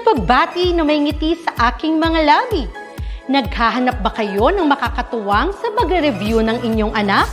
pagbati na may ngiti sa aking mga labi. Naghahanap ba kayo ng makakatuwang sa pagre-review ng inyong anak?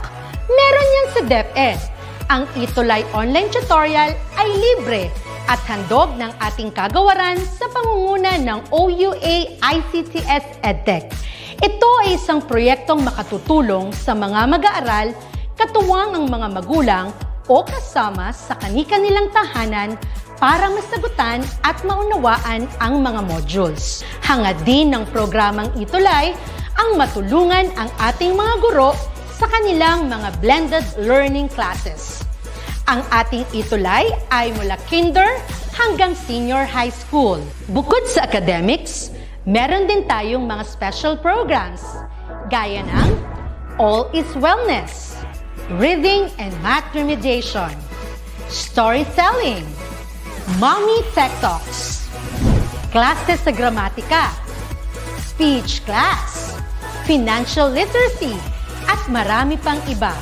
Meron yan sa DepEd. Ang ETUlay online tutorial ay libre at handog ng ating kagawaran sa pangunguna ng OUA ICTS EdTech. Ito ay isang proyektong makatutulong sa mga mag-aaral, katuwang ang mga magulang o kasama sa kani-kanilang tahanan para masagutan at maunawaan ang mga modules. Hangad din ng programang ETUlay ang matulungan ang ating mga guro sa kanilang mga blended learning classes. Ang ating ETUlay ay mula kinder hanggang senior high school. Bukod sa academics, meron din tayong mga special programs gaya ng All is Wellness, Reading and Math Remediation, Storytelling, Mommy Tech Talks, Classes sa Gramatika, Speech Class, Financial Literacy, at marami pang iba.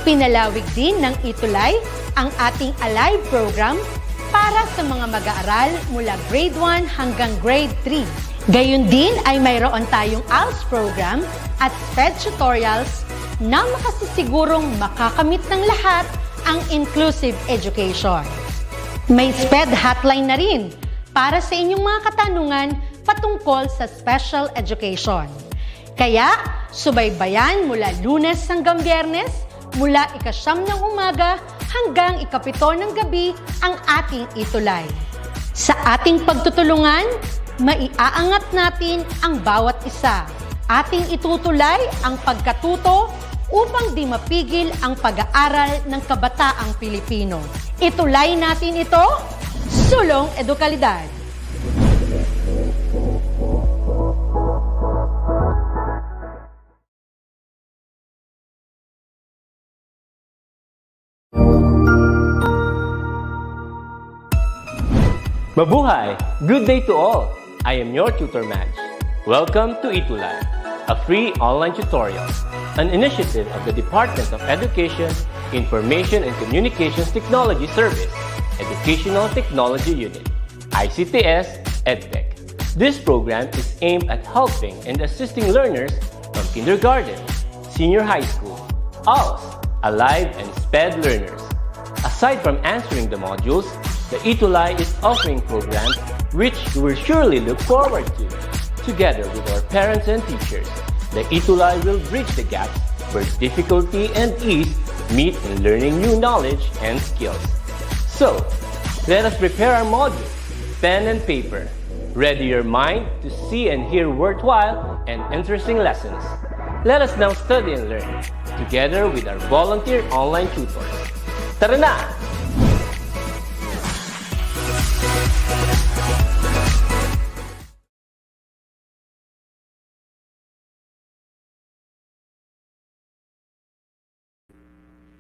Pinalawig din ng ETUlay ang ating Alive program para sa mga mag-aaral mula grade 1 hanggang grade 3. Gayun din ay mayroon tayong ALS program at SPED tutorials na makasisigurong makakamit ng lahat ang inclusive education. May SPED hotline na rin para sa inyong mga katanungan patungkol sa special education. Kaya, subaybayan mula Lunes hanggang Biyernes, mula 9:00 ng umaga hanggang 7:00 ng gabi ang ating ETUlay. Sa ating pagtutulungan, maiaangat natin ang bawat isa. Ating itutulay ang pagkatuto upang di mapigil ang pag-aaral ng kabataang Pilipino. Itulay natin ito, sulong edukalidad. Mabuhay! Good day to all! I am your tutor Madge. Welcome to ETUlay, a free online tutorial, an initiative of the Department of Education, Information and Communications Technology Service, Educational Technology Unit, ICTS EdTech. This program is aimed at helping and assisting learners from kindergarten, senior high school, ALS, Alive, and SPED learners. Aside from answering the modules, the ETUlay is offering programs which you will surely look forward to. Together with our parents and teachers, the ETUlay will bridge the gaps where difficulty and ease meet in learning new knowledge and skills. So, let us prepare our modules, pen and paper. Ready your mind to see and hear worthwhile and interesting lessons. Let us now study and learn, together with our volunteer online tutors. Tara na!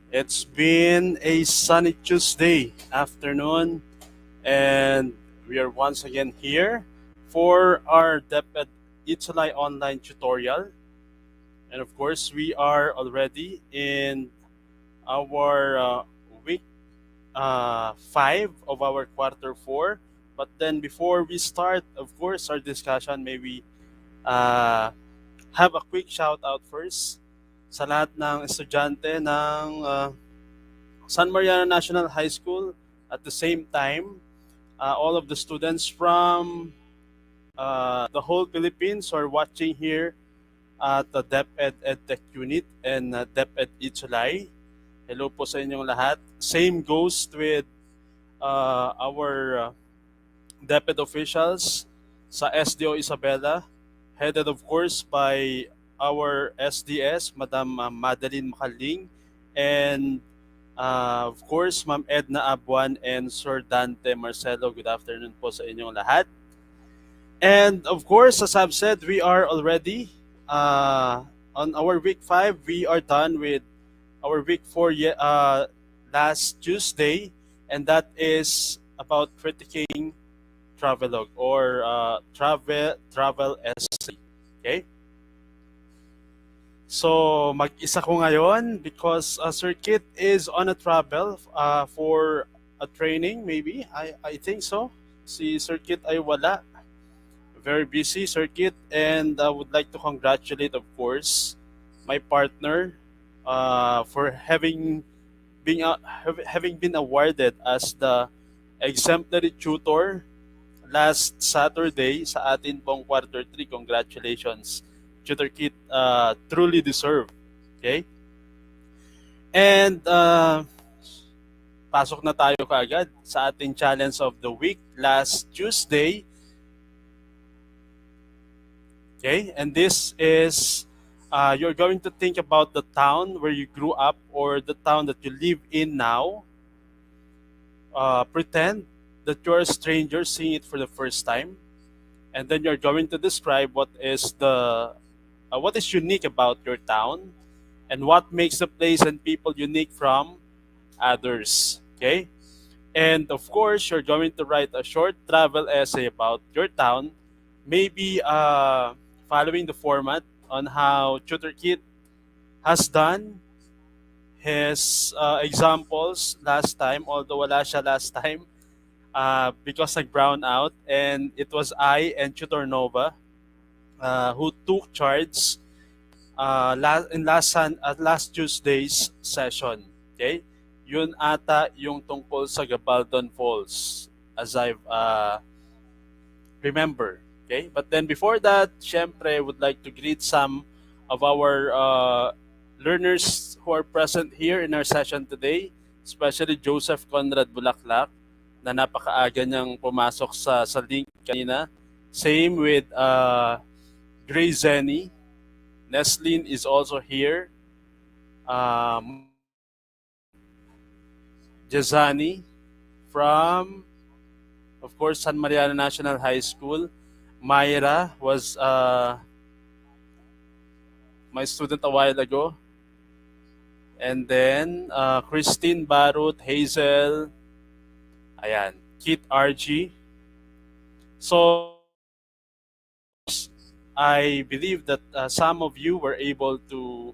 It's been a sunny Tuesday afternoon, and we are once again here for our DepEd ETUlay online tutorial. And of course, we are already in our week 5 of our quarter 4. But then before we start, of course, our discussion, may we have a quick shout out first sa lahat ng estudyante ng San Mariano National High School. At the same time, all of the students from the whole Philippines are watching here at the DepEd EdTech Unit and DepEd ETUlay. Hello po sa inyong lahat. Same goes with our DepEd officials sa SDO Isabela, headed of course by our SDS, Madam Madeline Makaling, and of course, Ma'am Edna Abuan and Sir Dante Marcelo. Good afternoon po sa inyong lahat. And of course, as I've said, we are already on our week 5. We are done with our week 4 last Tuesday, and that is about critiquing Travelogue or travel essay. Okay? So, mag-isa ko ngayon because Sir Kit is on a travel for a training, maybe. I think so. Si Sir Kit ay wala. Very busy, Sir Kit, and I would like to congratulate, of course, my partner for having been awarded as the exemplary tutor last Saturday sa atin pong quarter 3. Congratulations, Tutor Kit. Truly deserved. Okay? And pasok na tayo kaagad sa ating challenge of the week last Tuesday. Okay? And this is you're going to think about the town where you grew up or the town that you live in now. Pretend that you're a stranger seeing it for the first time, and then you're going to describe what is unique about your town and what makes the place and people unique from others. Okay? And of course, you're going to write a short travel essay about your town, maybe following the format on how Tutor Kit has done his examples last time, although wala siya last time because nag-brown out, and it was I and Tutor Nova who took charge last Tuesday's session. Okay? Yun ata yung tungkol sa Gabaldon Falls, as I've remember. Okay? But then before that, syempre, would like to greet some of our learners who are present here in our session today, especially Joseph Conrad Bulaklak, na napakaaga niyang pumasok sa link kanina. Same with Gray Zenny. Neslin is also here. Jazani from, of course, San Mariano National High School. Myra was my student a while ago. And then Christine Barut, Hazel, ayan, Kit RG. So I believe that some of you were able to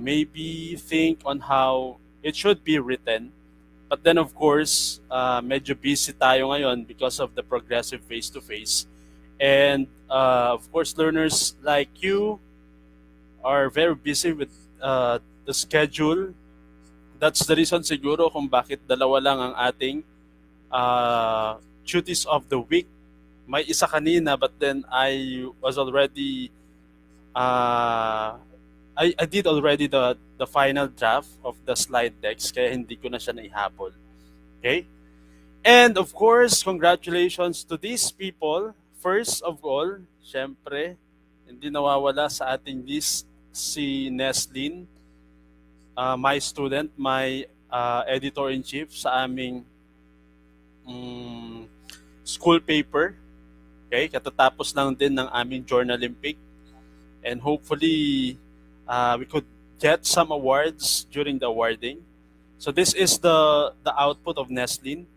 maybe think on how it should be written. But then of course, medyo busy tayo ngayon because of the progressive face-to-face. And of course, learners like you are very busy with the schedule. That's the reason siguro kung bakit dalawa lang ang ating duties of the week. May isa kanina, but then I was already I did already the final draft of the slide decks, kaya hindi ko na siya naihabol. Okay? And of course, congratulations to these people. First of all, syempre, hindi nawawala sa ating list si Neslin, my student, my editor-in-chief sa aming school paper. Okay? Katatapos lang din ng aming Journalympic. And hopefully, we could get some awards during the awarding. So this is the output of Neslin.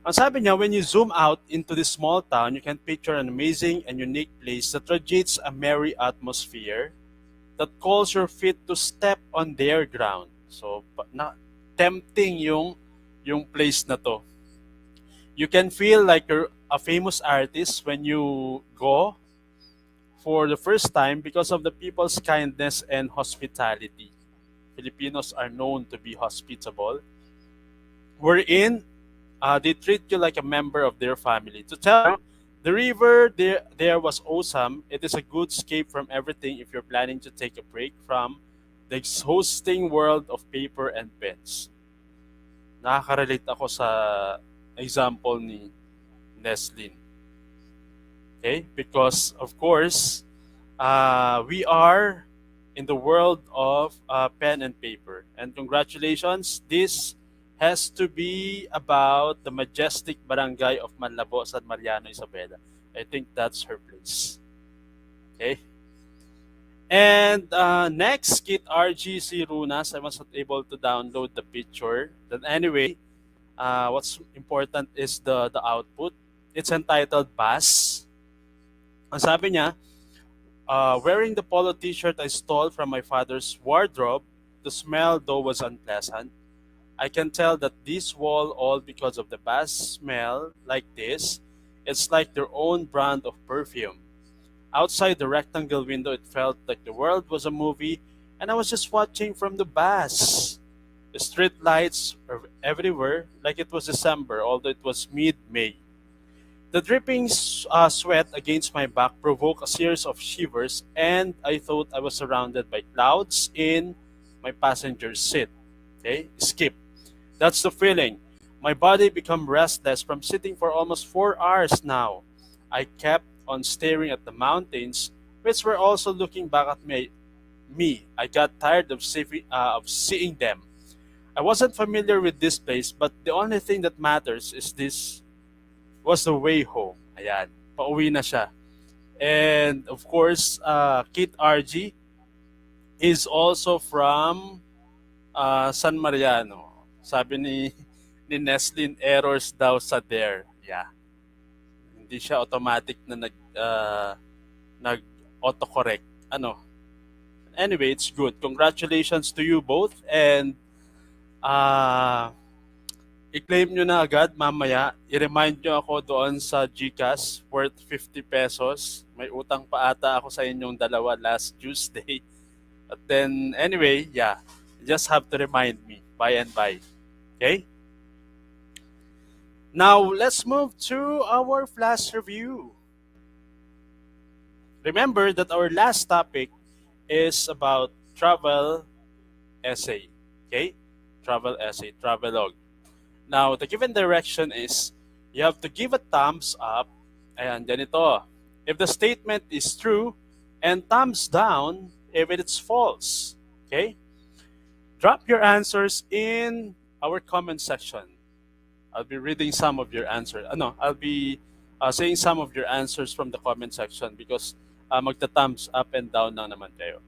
Ang sabi niya, when you zoom out into this small town, you can picture an amazing and unique place that radiates a merry atmosphere that calls your feet to step on their ground. So, tempting yung place na to. You can feel like you're a famous artist when you go for the first time because of the people's kindness and hospitality. Filipinos are known to be hospitable. Wherein, they treat you like a member of their family. To tell you, the river there was awesome. It is a good escape from everything if you're planning to take a break from the exhausting world of paper and pens. Nakaka-relate ako sa example ni Neslin. Okay? Because, of course, we are in the world of pen and paper. And congratulations, this has to be about the majestic barangay of Manlabo, San Mariano, Isabela. I think that's her place. Okay? And next, Kit RGC Runas. I was not able to download the picture. But anyway, what's important is the output. It's entitled Bass. Ang sabi niya, wearing the polo t-shirt I stole from my father's wardrobe, the smell though was unpleasant. I can tell that this wall, all because of the bass smell like this, it's like their own brand of perfume. Outside the rectangle window, it felt like the world was a movie and I was just watching from the bass. The street lights are everywhere, like it was December, although it was mid-May. The dripping sweat against my back provoked a series of shivers, and I thought I was surrounded by clouds in my passenger seat. Okay, skip. That's the feeling. My body became restless from sitting for almost 4 hours now. I kept on staring at the mountains, which were also looking back at me. I got tired of seeing them. I wasn't familiar with this place, but the only thing that matters is this was the way home. Ayan, pauwi na siya. And of course, Kit RG is also from San Mariano. Sabi ni Neslin, errors daw sa there. Yeah. Hindi siya automatic na nag autocorrect. Anyway, it's good. Congratulations to you both, and i-claim nyo na agad mamaya. I-remind nyo ako doon sa GCash worth 50 pesos. May utang pa ata ako sa inyong dalawa last Tuesday. But then, anyway, yeah. You just have to remind me by and by. Okay? Now, let's move to our flash review. Remember that our last topic is about travel essay. Okay? Travel essay, Travelogue. Now, the given direction is you have to give a thumbs up. Ayan, ganito. If the statement is true, and thumbs down if it's false. Okay? Drop your answers in our comment section. I'll be reading some of your answers. I'll be saying some of your answers from the comment section because magta-thumbs up and down lang naman kayo.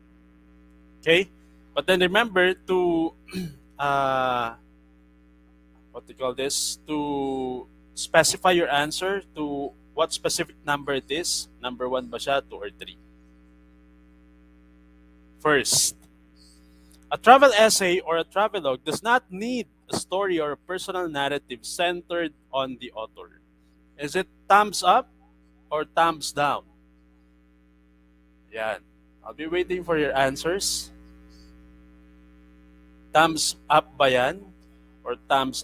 Okay? But then remember to to specify your answer to what specific number it is. Number 1 ba siya, 2 or 3? First, a travel essay or a travelogue does not need a story or a personal narrative centered on the author. Is it thumbs up or thumbs down? Yan. I'll be waiting for your answers. Thumbs up ba yan? Or thumbs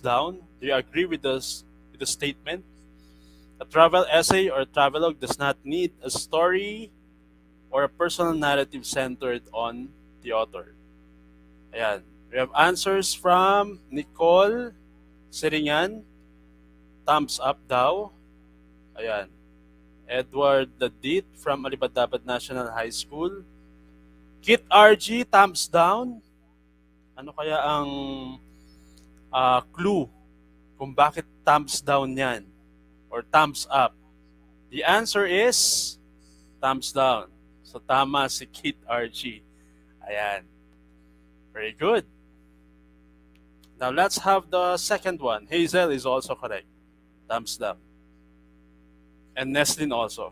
down? Do you agree with the statement? A travel essay or a travelogue does not need a story or a personal narrative centered on the author. Ayan. We have answers from Nicole Siringan. Thumbs up daw. Ayan. Edward Ladit from Alibadabad National High School. Kit RG, thumbs down. Ano kaya ang clue kung bakit thumbs down yan or thumbs up? The answer is thumbs down. So tama si Kit RG. Ayan. Very good. Now let's have the second one. Hazel is also correct. Thumbs down. And Neslin also.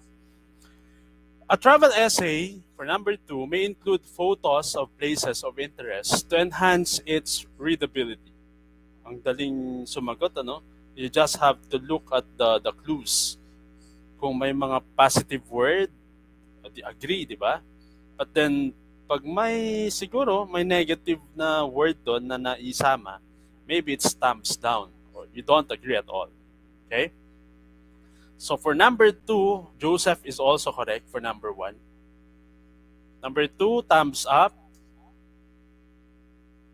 A travel essay, for number 2, may include photos of places of interest to enhance its readability. Ang daling sumagot, ano? You just have to look at the clues. Kung may mga positive word, agree, di ba? But then, pag may negative na word doon na naisama, maybe it's thumbs down or you don't agree at all. Okay? So for number 2, Joseph is also correct for number 1. Number 2, thumbs up.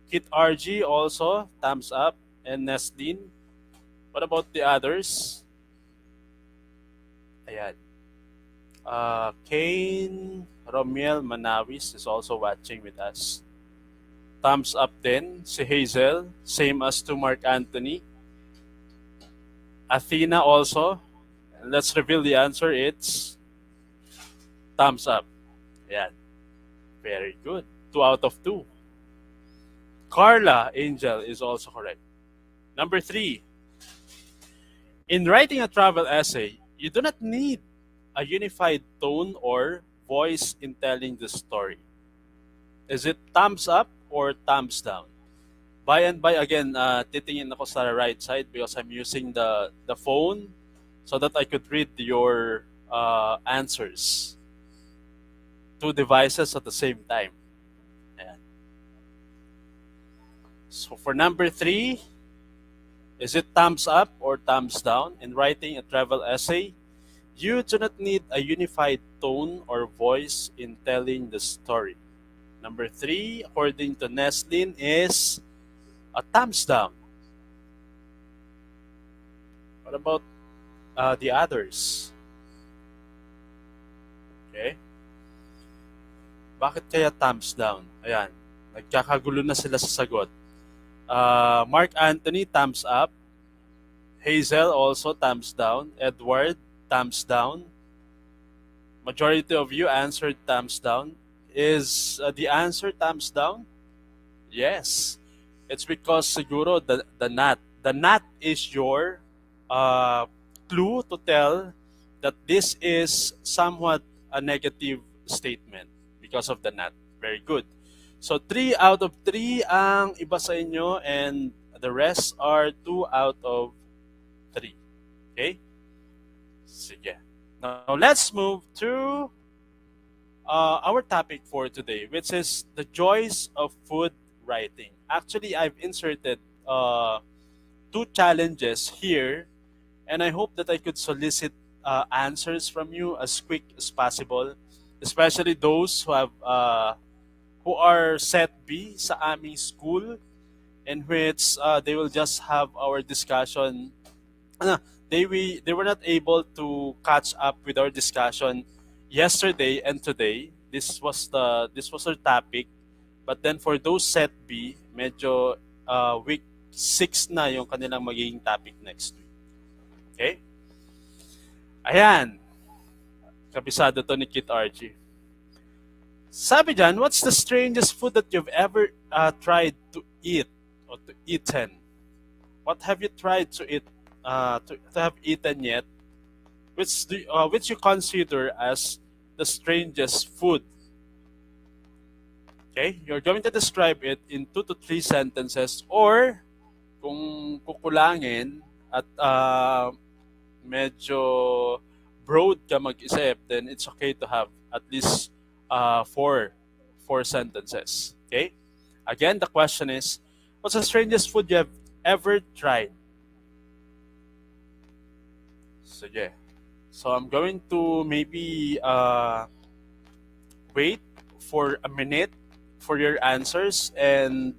Kit RG also, thumbs up. And Neslin. What about the others? Ayan. Kane Romiel Manawis is also watching with us. Thumbs up din. Si Hazel, same as to Mark Anthony. Athena also. Let's reveal the answer. It's thumbs up. Ayan. Very good. 2 out of 2. Carla Angel is also correct. Number 3. In writing a travel essay, you do not need a unified tone or voice in telling the story. Is it thumbs up or thumbs down? By and by, again, titingin ako sa right side because I'm using the phone so that I could read your answers. Two devices at the same time. Ayan. So for number 3, is it thumbs up or thumbs down? In writing a travel essay, you do not need a unified tone or voice in telling the story. Number 3, according to Neslin, is a thumbs down. What about the others? Okay. Bakit kaya thumbs down? Ayan. Nagkakagulo na sila sa sagot. Mark Anthony, thumbs up. Hazel also thumbs down. Edward, thumbs down. Majority of you answered thumbs down. Is the answer thumbs down? Yes. It's because siguro the not. The not is your clue to tell that this is somewhat a negative statement because of the not. Very good. So 3 out of 3 ang iba sa inyo and the rest are 2 out of 3. Okay? Sige. Now let's move to our topic for today, which is the joys of food writing. Actually, I've inserted 2 challenges here, and I hope that I could solicit answers from you as quick as possible, especially those who are set B sa aming school, in which they will just have our discussion. They were not able to catch up with our discussion yesterday and today. This was our topic, but then for those set B, medyo week 6 na yung kanilang magiging topic next week. Okay? Ayan. Kabisado to ni Kit Archie. Sabi dyan, what's the strangest food that you've ever tried to eat or to eaten? What have you tried to eat to have eaten yet? Which you consider as the strangest food? Okay, you're going to describe it in 2 to 3 sentences, or kung kukulangin at medyo broad ka mag-isip, then it's okay to have at least 4 sentences. Okay? Again, the question is, what's the strangest food you have ever tried? So yeah. So I'm going to maybe wait for a minute for your answers, and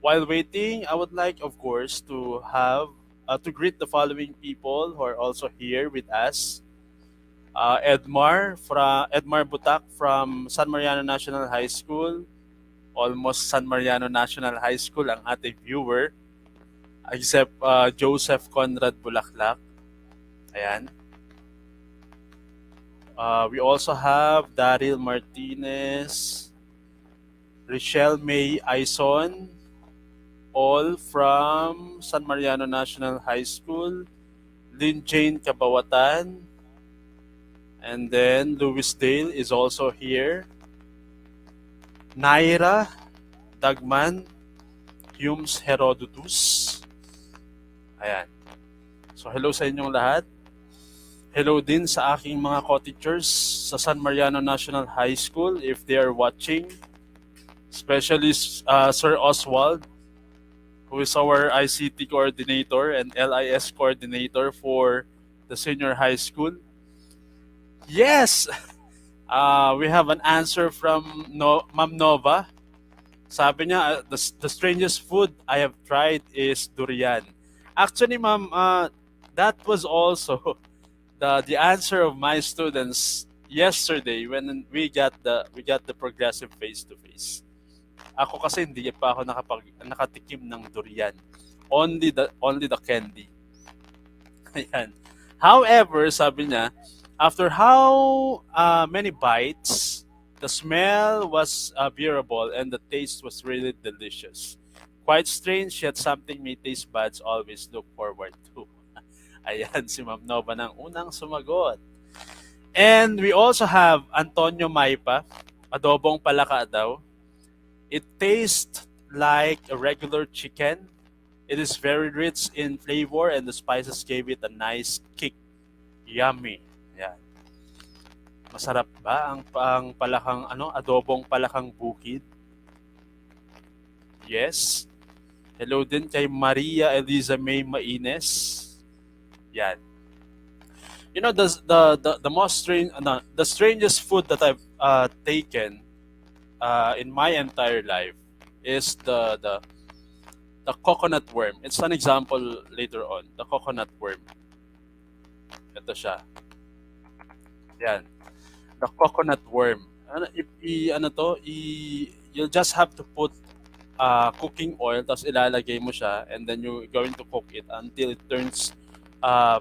while waiting, I would like, of course, to have to greet the following people who are also here with us. Edmar Butak from San Mariano National High School. Almost San Mariano National High School ang ating viewer. Except Joseph Conrad Bulaklak. Ayan. We also have Daryl Martinez, Richelle May Aison, all from San Mariano National High School. Lynn Jane Kabawatan, and then Louis Dale is also here. Naira Dagman, Humes Herodotus. Ayan. So hello sa inyong lahat. Hello din sa aking mga co-teachers sa San Mariano National High School if they are watching. Especially Sir Oswald, who is our ICT coordinator and LIS coordinator for the senior high school. Yes! We have an answer from Ma'am Nova. Sabi niya, the strangest food I have tried is durian. Actually, Ma'am, that was also the answer of my students yesterday when we got the progressive face-to-face. Ako kasi hindi pa ako nakatikim ng durian. Only the candy. Ayan. However, sabi niya, after how many bites, the smell was bearable and the taste was really delicious. Quite strange, yet something my taste buds always look forward to. Ayan, si Ma'am Nova ng unang sumagot. And we also have Antonio Maipa, adobong palaka daw. It tastes like a regular chicken. It is very rich in flavor and the spices gave it a nice kick. Yummy. Yan. Masarap ba ang palakang adobong palakang bukid? Yes. Hello din kay Maria Eliza May Maines. Yan. You know the most strange the strangest food that I've taken in my entire life is the coconut worm. It's an example later on. The coconut worm. Ito siya. Yan. The coconut worm. You'll just have to put cooking oil, tapos ilalagay mo siya, and then you're going to cook it until it turns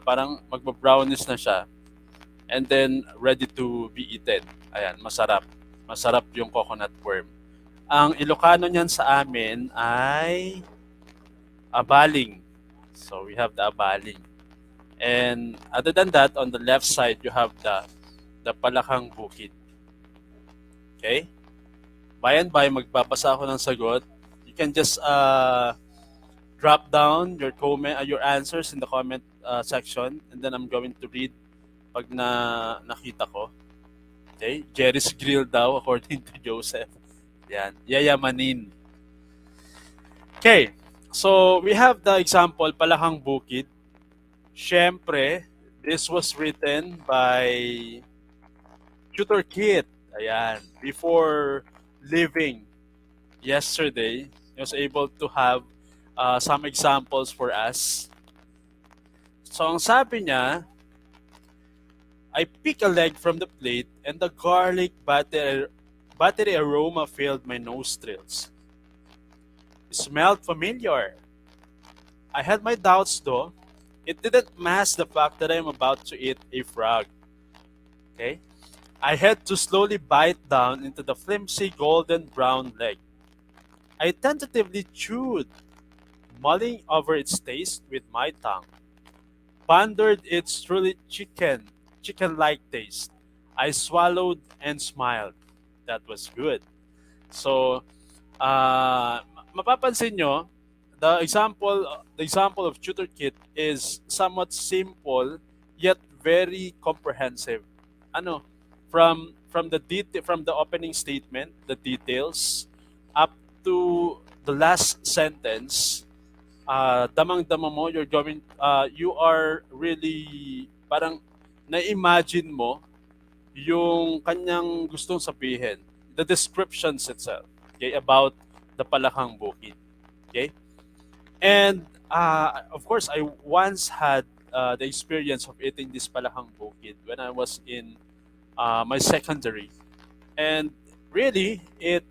parang magba-brownish na siya. And then ready to be eaten. Ayan, masarap. Masarap yung coconut worm. Ang Ilocano niyan sa amin ay abaling. So we have the abaling. And other than that, on the left side, you have the palakang bukid. Okay? By and by, magbabasa ako ng sagot. You can just drop down your your answers in the comment section, and then I'm going to read pag nakita ko. Okay? Jerry's Grill daw, according to Joseph. Yan. Yayamanin. Okay. So, we have the example, palakang bukid. Siyempre, this was written by Tutor Kit. Ayan. Before leaving yesterday, he was able to have some examples for us. So, ang sabi niya, I pick a leg from the plate and the garlic buttery aroma filled my nostrils. It smelled familiar. I had my doubts though. It didn't mask the fact that I'm about to eat a frog. Okay? I had to slowly bite down into the flimsy golden brown leg. I tentatively chewed, mulling over its taste with my tongue. Pondered its truly chicken-like taste. I swallowed and smiled. That was good. So, mapapansin nyo, the example of Tutor Kit is somewhat simple yet very comprehensive. From the opening statement, the details, up to the last sentence, damang-dama mo, you are really parang na-imagine mo yung kanyang gustong sabihin, the descriptions itself, okay, about the palakang bukid. Okay? And of course, I once had the experience of eating this palakang bukid when I was in my secondary. And really, it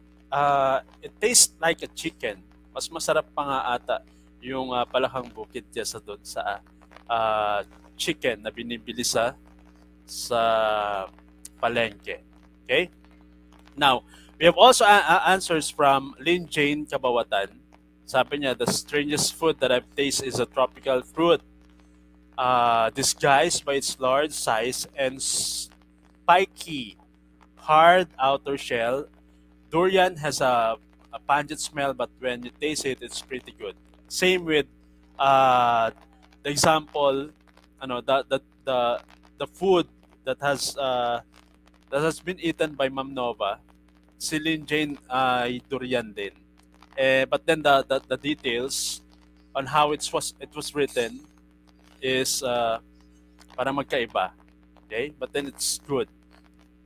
tastes like a chicken. Mas masarap pa nga ata yung palakang bukid kesa doon sa chicken na binibili sa palengke. Okay? Now, we have also answers from Lynn Jane Kabawatan. Sabi niya, the strangest food that I've tasted is a tropical fruit disguised by its large size and spiky, hard outer shell. Durian has a pungent smell, but when you taste it, it's pretty good. Same with the example, the food that has been eaten by Ma'am Nova. Si Lynn Jane ay durian din. But then the details on how it was written is para magkaiba. Okay? But then it's good.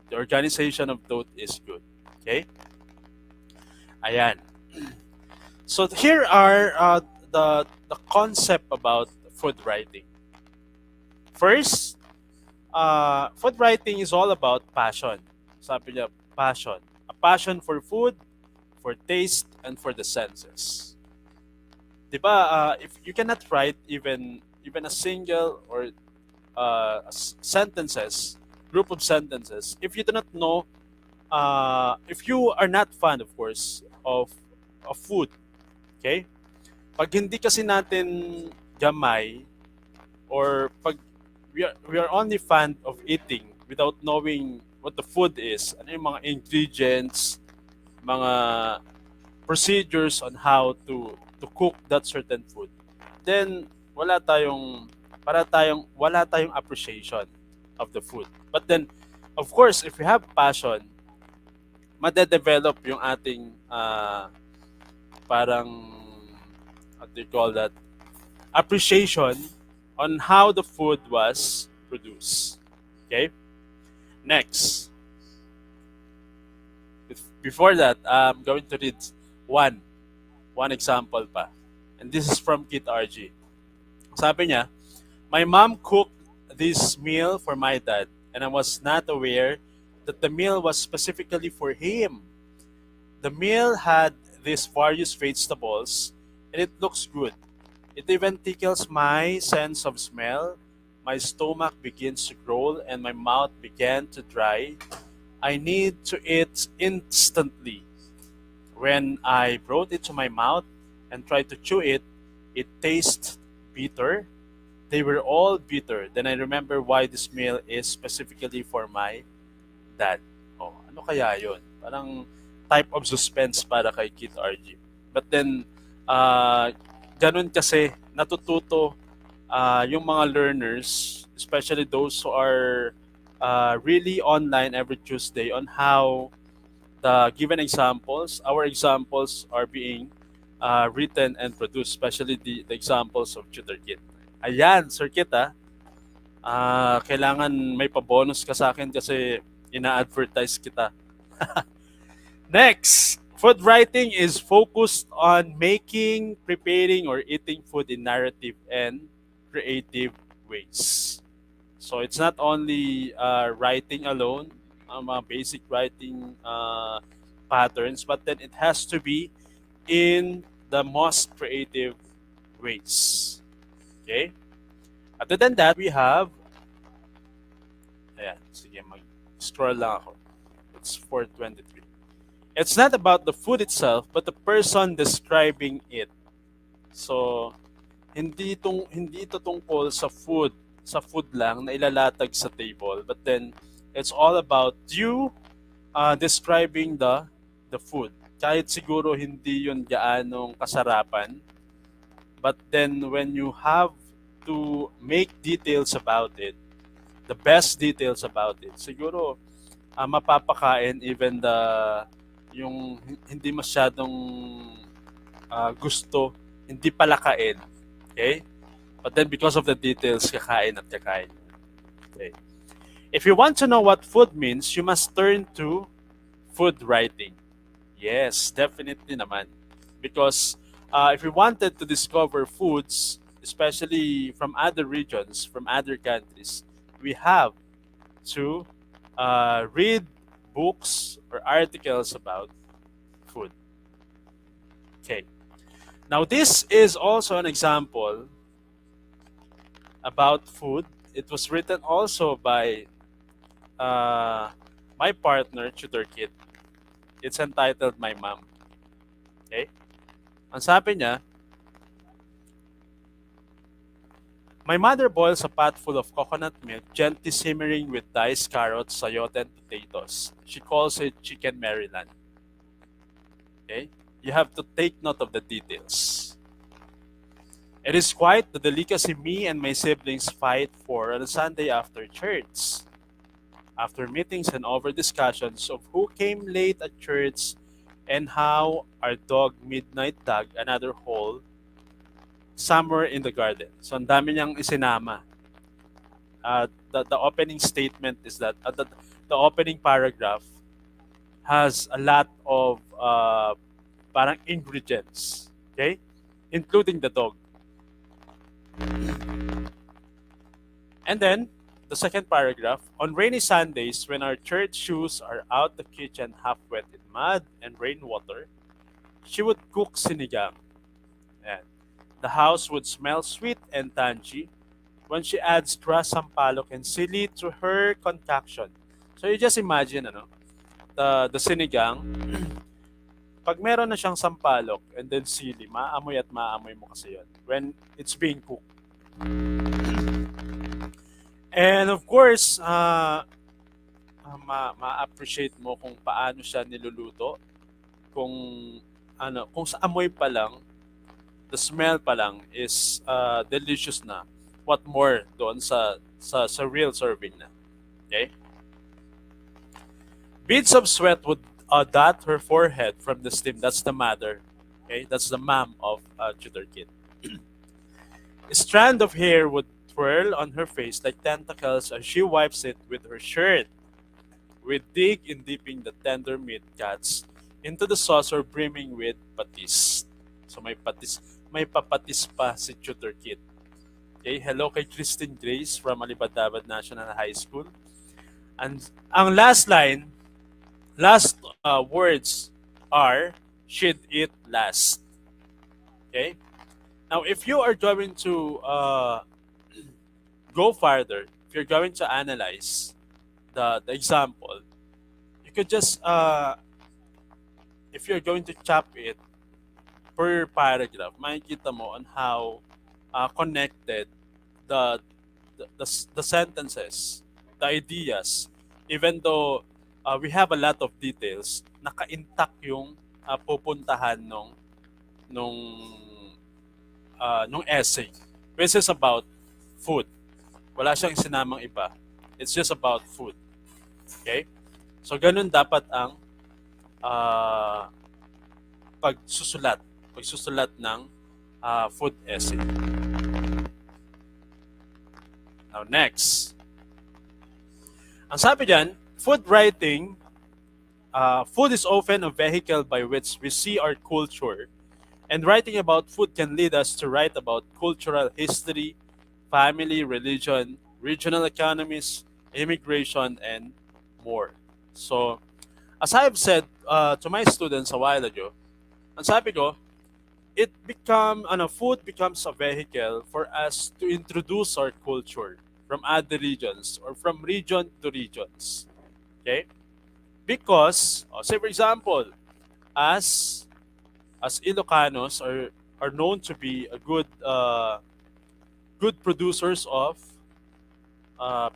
The organization of thought is good. Okay? Ayan. So here are the concept about food writing. First, food writing is all about passion. Sabi niya, passion. A passion for food, for taste, and for the senses. Diba, if you cannot write even a single or sentences, group of sentences, if you do not know, if you are not fond, of course, of food, okay? Pag hindi kasi natin gamay, or pag we are only fond of eating without knowing what the food is, ano yung mga ingredients, mga procedures on how to cook that certain food, then wala tayong appreciation of the food. But then, of course, if we have passion, madedevelop yung ating parang, what do you call that, appreciation on how the food was produced. Okay? Next. Before that, I'm going to read one example pa. And this is from Kit RG. Sabi niya, my mom cooked this meal for my dad, and I was not aware that the meal was specifically for him. The meal had these various vegetables, and it looks good. It even tickles my sense of smell. My stomach begins to growl, and my mouth began to dry. I need to eat instantly. When I brought it to my mouth and tried to chew it, it tasted bitter. They were all bitter. Then I remember why this meal is specifically for my dad. Oh, ano kaya yun? Parang type of suspense para kay Kit RG. But then, ganun kasi natututo yung mga learners, especially those who are really online every Tuesday, on how the given examples, our examples are being written and produced, especially the examples of Tutor Kit. Ayan, Sir Kit, kailangan may pabonus ka sa akin kasi ina-advertise kita. Next, food writing is focused on making, preparing, or eating food in narrative and creative ways. So it's not only writing alone, basic writing patterns, but then it has to be in the most creative ways. Okay? Other than that, we have, ayan, sige, mag-scroll lang ako. It's 4:23. It's not about the food itself, but the person describing it. So, hindi ito tungkol sa food lang na ilalatag sa table, but then it's all about you describing the food. Kahit siguro hindi yun gaanong kasarapan, but then when you have to make details about it, the best details about it, siguro mapapakain even yung hindi masyadong gusto, hindi palakain. Okay? But then because of the details, kakain at kakain. Okay. If you want to know what food means, you must turn to food writing. Yes, definitely naman. Because if we wanted to discover foods, especially from other regions, from other countries, we have to read books or articles about food. Okay. Now this is also an example about food. It was written also by my partner, Tutor Kit. It's entitled My Mom. Okay? Ang sabi niya, my mother boils a pot full of coconut milk, gently simmering with diced carrots, sayote, and potatoes. She calls it Chicken Maryland. Okay? You have to take note of the details. It is quite the delicacy me and my siblings fight for on a Sunday after church. After meetings and over discussions of who came late at church and how our dog Midnight dug another hole somewhere in the garden. So ang dami niyang isinama. The opening statement is that the opening paragraph has a lot of parang ingredients, okay? Including the dog. And then, the second paragraph, on rainy Sundays, when our church shoes are out the kitchen half wet in mud and rainwater, she would cook sinigang. And the house would smell sweet and tangy when she adds grass sampalok and sili to her concoction. So you just imagine, the sinigang, pag meron na siyang sampalok and then sili, maamoy at maamoy mo kasi yun when it's being cooked. And of course, ma-appreciate mo kung paano siya niluluto, kung kung sa amoy pa lang, the smell pa lang is delicious na. What more doon sa real serving na. Okay? Beads of sweat would dot her forehead from the steam. That's the mother. Okay? That's the mom of tutor kid. A strand of hair would twirl on her face like tentacles as she wipes it with her shirt. We dig in dipping the tender meat cuts into the saucer brimming with patis. So may papatis pa si tutor kid. Okay, hello kay Christine Grace from Alibadabad National High School. And ang last words are, she'd eat last. Okay? Now, if you are going to go further, if you're going to analyze the example, you could just, if you're going to chop it per paragraph, makikita mo on how connected the sentences, the ideas, even though we have a lot of details, naka-intact yung pupuntahan nung essay, which is about food. Wala siyang sinamang iba. It's just about food. Okay? So, ganun dapat ang pagsusulat ng food essay. Now, next. Ang sabi dyan, food writing, food is often a vehicle by which we see our culture, and writing about food can lead us to write about cultural history, family, religion, regional economies, immigration, and more. So, as I've said to my students a while ago, ang sabi ko, food becomes a vehicle for us to introduce our culture from other regions or from region to regions. Okay? Because, say for example, as Ilocanos are known to be a good producers of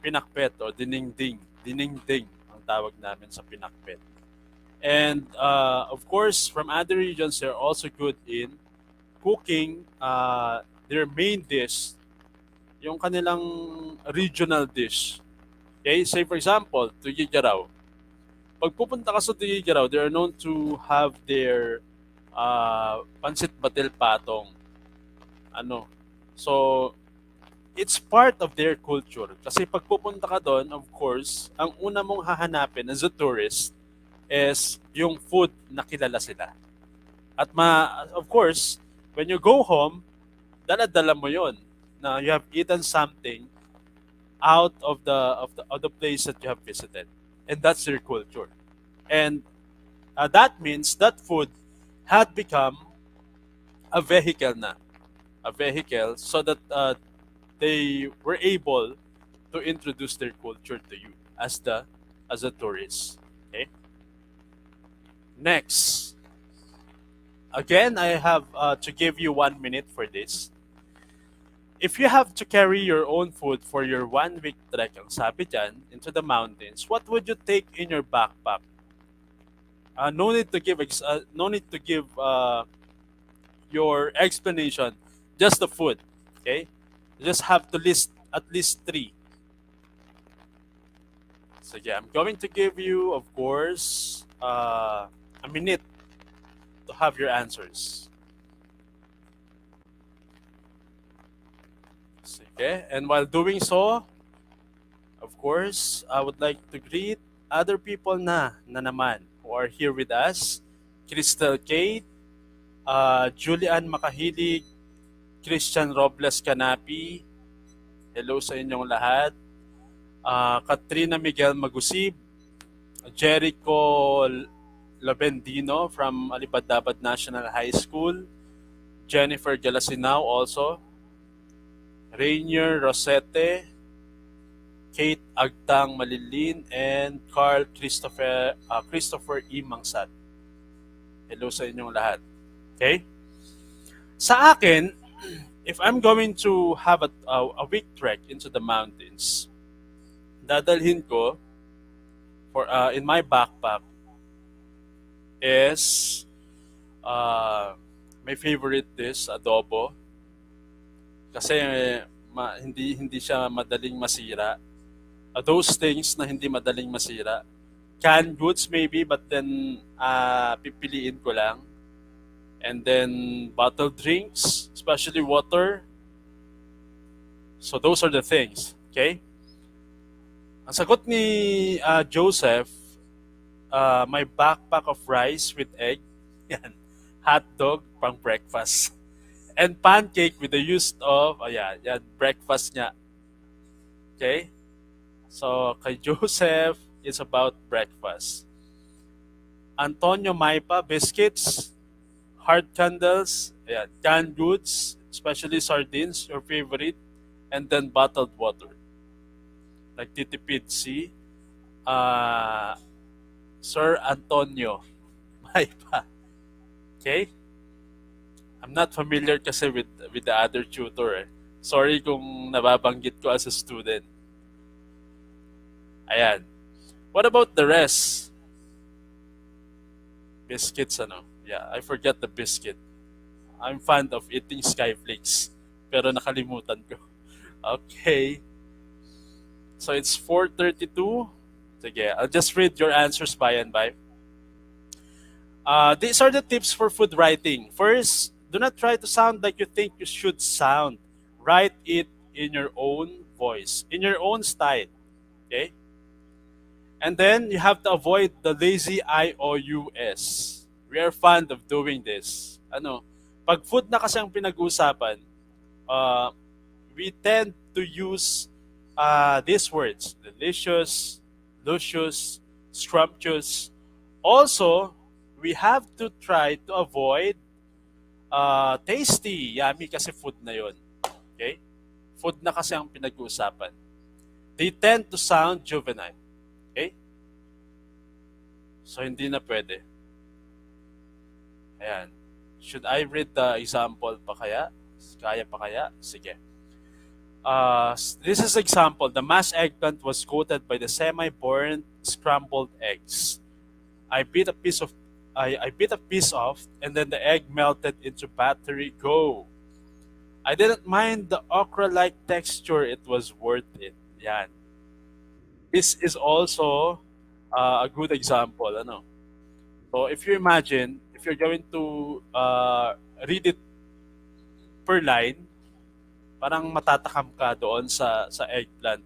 pinakpet o dinengding. Dinengding ang tawag namin sa pinakpet. And of course, from other regions, they're also good in cooking their main dish, yung kanilang regional dish. Okay, say for example, Tuguegarao. Pag pupunta ka sa Tuguegarao, they are known to have their pancit batil patong. So it's part of their culture. Kasi pag pupunta ka doon, of course, ang una mong hahanapin as a tourist is yung food na kilala sila. At of course, when you go home, dala-dala mo yon na you have eaten something out of the place that you have visited. And that's your culture. And that means that food had become a vehicle na. A vehicle so that they were able to introduce their culture to you as a tourist. Okay? Next. Again, I have to give you 1 minute for this. If you have to carry your own food for your 1 week trek, ang sabi dyan, into the mountains, what would you take in your backpack? No need to give your explanation, just the food. Okay, you just have to list at least 3. So yeah, I'm going to give you, of course, a minute to have your answers. Okay, and while doing so, of course, I would like to greet other people na naman who are here with us. Crystal Kate, Julian Makahilig, Christian Robles Canapi, hello sa inyong lahat. Katrina Miguel Magusib, Jericho Labendino from Alibadabad National High School, Jennifer Galasinao also, Rainier Rosete, Kate Agtang Malilin, and Carl Christopher E. Mangsad. Hello sa inyong lahat. Okay? Sa akin, if I'm going to have a week trek into the mountains, dadalhin ko in my backpack is My favorite dish, adobo. Kasi hindi siya madaling masira. Those things na hindi madaling masira. Canned goods maybe, but then pipiliin ko lang. And then bottled drinks, especially water. So those are the things. Okay? Ang sagot ni Joseph, my backpack of rice with egg. Yan. Hot dog pang breakfast. And pancake with the use of, yan, breakfast niya. Okay? So, kay Joseph, it's about breakfast. Antonio Maipa, biscuits, hard candles, ayan, canned goods, especially sardines, your favorite, and then bottled water. Like DepEd C, Sir Antonio Maipa. Okay? I'm not familiar kasi with the other tutor. Sorry kung nababanggit ko as a student. Ayan. What about the rest? Biscuits, ano? Yeah, I forget the biscuit. I'm fond of eating skyflakes. Pero nakalimutan ko. Okay. So it's 4:32. Sige, I'll just read your answers by and by. These are the tips for food writing. First, do not try to sound like you think you should sound. Write it in your own voice, in your own style. Okay? And then you have to avoid the lazy IOUs. We are fond of doing this. Pag food na kasi ang pinag-uusapan, we tend to use these words: delicious, luscious, scrumptious. Also, we have to try to avoid tasty, yummy kasi food na yon. Okay? Food na kasi ang pinag-uusapan. They tend to sound juvenile. Okay? So, hindi na pwede. Ayan. Should I read the example pa kaya? Kaya pa kaya? Sige. This is example. The mashed eggplant was coated by the semi-burnt scrambled eggs. I bit a piece off, and then the egg melted into battery. Go. I didn't mind the okra-like texture. It was worth it. Yan. This is also a good example. So if you imagine, if you're going to read it per line, parang matatakam ka doon sa eggplant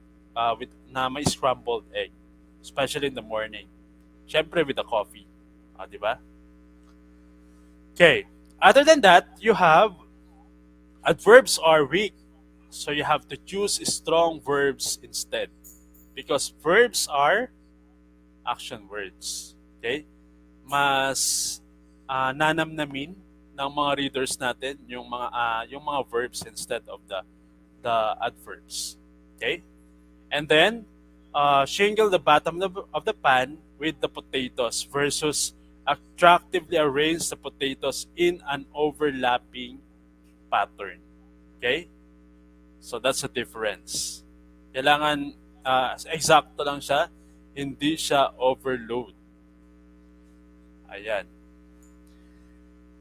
na may scrambled egg, especially in the morning. Siyempre with the coffee. Di ba? Okay. Other than that, you have adverbs are weak. So you have to choose strong verbs instead. Because verbs are action words. Okay? Mas nanamnamin ng mga readers natin yung mga verbs instead of the adverbs. Okay? And then shingle the bottom of the pan with the potatoes versus attractively arrange the potatoes in an overlapping pattern. Okay? So that's the difference. Kailangan eksakto lang siya, hindi siya overload. Ayan.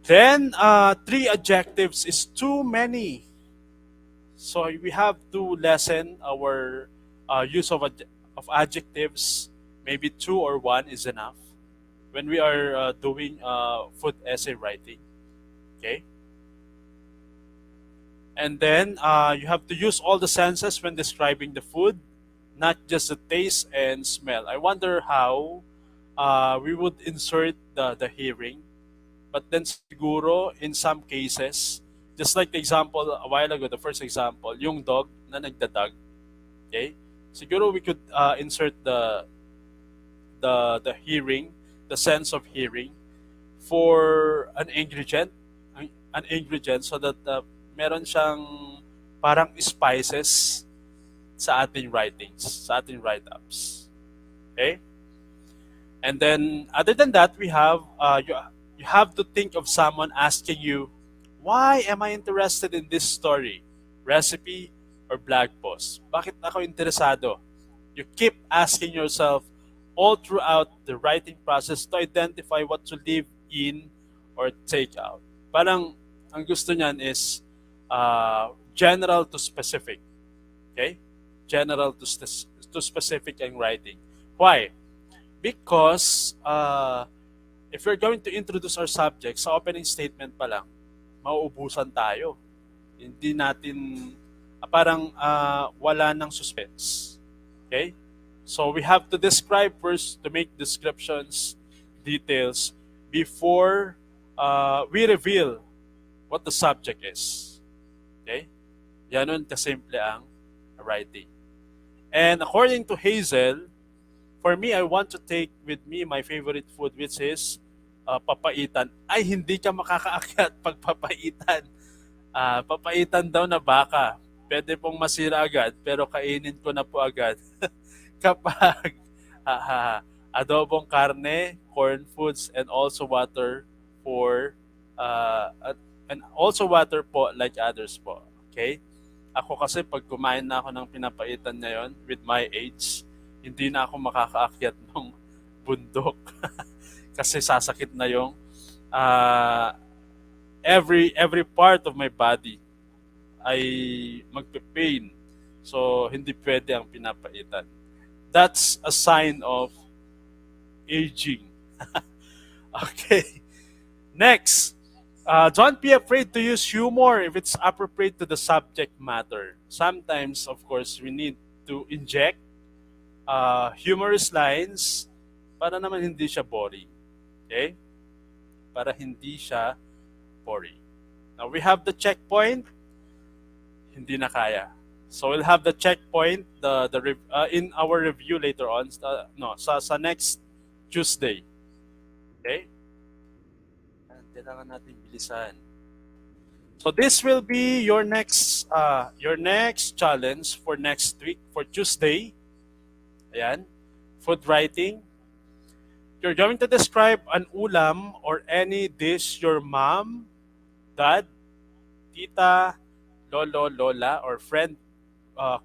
Then, 3 adjectives is too many. So we have to lessen our use of adjectives. Maybe 2 or 1 is enough when we are doing food essay writing. Okay? And then you have to use all the senses when describing the food, not just the taste and smell. I wonder how we would insert the hearing. But then siguro, in some cases, just like the example a while ago, the first example, yung dog na nagdadag. Okay? Siguro we could insert the hearing, the sense of hearing, for an ingredient so that meron siyang parang spices sa ating writings, sa ating write-ups. Okay? And then, other than that, we have, you have to think of someone asking you, why am I interested in this story, recipe, or blog post? Bakit ako interesado? You keep asking yourself all throughout the writing process to identify what to leave in or take out. Parang ang gusto niyan is general to specific. Okay? General to specific ang writing. Why? Because if we're going to introduce our subject, sa opening statement pa lang, mauubusan tayo. Hindi natin, parang wala ng suspense. Okay? So we have to describe first, to make descriptions, details, before we reveal what the subject is. Okay? Yanon kasimple ang writing. And according to Hazel, for me, I want to take with me my favorite food, which is papaitan. Ay, hindi ka makakaakyat pag papaitan. Papaitan daw na baka. Pwede pong masira agad, pero kainin ko na po agad. Kapag adobong karne, corn foods, and also water for and also water po like others po. Okay? Ako kasi pag kumain na ako ng pinapaitan ngayon with my age, hindi na ako makakaakyat ng bundok kasi sasakit na yung every part of my body ay magpe-pain. So hindi pwede ang pinapaitan. That's a sign of aging. Okay. Next, don't be afraid to use humor if it's appropriate to the subject matter. Sometimes, of course, we need to inject humorous lines para naman hindi siya boring. Okay? Para hindi siya boring. Now, we have the checkpoint. Hindi na kaya. So, we'll have the checkpoint in our review later on. Sa next Tuesday. Okay? Kailangan natin bilisan. So this will be your next challenge for next week, for Tuesday. Ayan. Food writing. You're going to describe an ulam or any dish your mom, dad, tita, lolo, lola, or friend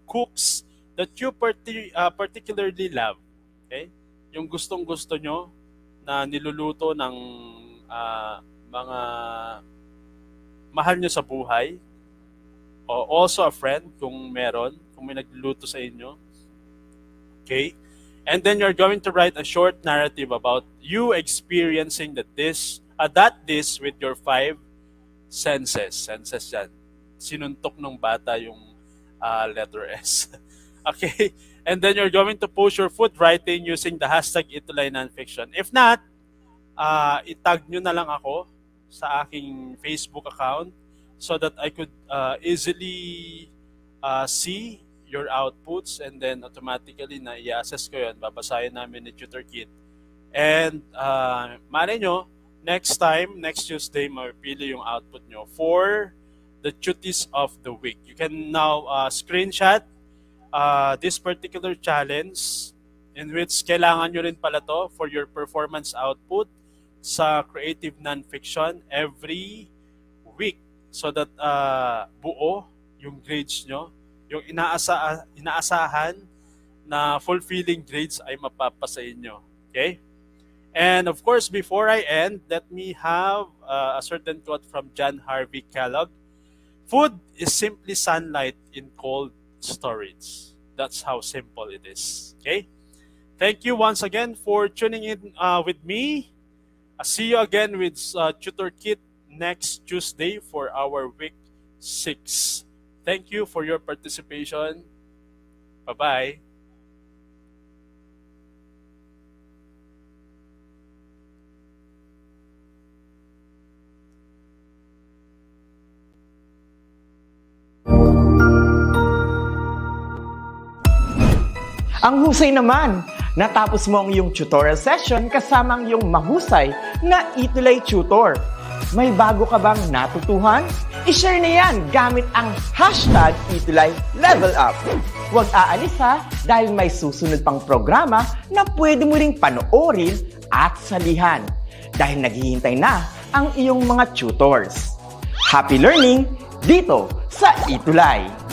cooks that you particularly love. Okay? Yung gustong-gusto nyo na niluluto ng mga mahal nyo sa buhay, o also a friend kung meron, kung may nagluluto sa inyo. Okay? And then you're going to write a short narrative about you experiencing that dish with your 5 senses. Senses yan. Sinuntok ng bata yung letter S. Okay? And then you're going to post your food writing using the hashtag ETUlay NonFiction. If not, itag nyo na lang ako sa aking Facebook account so that I could easily see your outputs, and then automatically na i-assess ko yun. Babasahin namin ni Tutor Kit. And malay nyo, next Tuesday, mapili yung output nyo for the duties of the week. You can now screenshot this particular challenge in which kailangan nyo rin pala to for your performance output sa Creative NonFiction every week so that buo yung grades nyo, yung inaasahan na fulfilling grades ay mapapasa inyo. Okay? And of course, before I end, let me have a certain quote from John Harvey Kellogg. Food is simply sunlight in cold storage. That's how simple it is. Okay? Thank you once again for tuning in with me. I'll see you again with Tutor Kit next Tuesday for our week 6. Thank you for your participation. Bye-bye. Ang husay naman! Natapos mo ang iyong tutorial session kasama ang iyong mahusay na ETUlay tutor. May bago ka bang natutuhan? I-share na yan gamit ang hashtag ETUlay Level Up. Huwag aalis ha, dahil may susunod pang programa na pwede mo ring panoorin at salihan. Dahil naghihintay na ang iyong mga tutors. Happy learning dito sa ETUlay!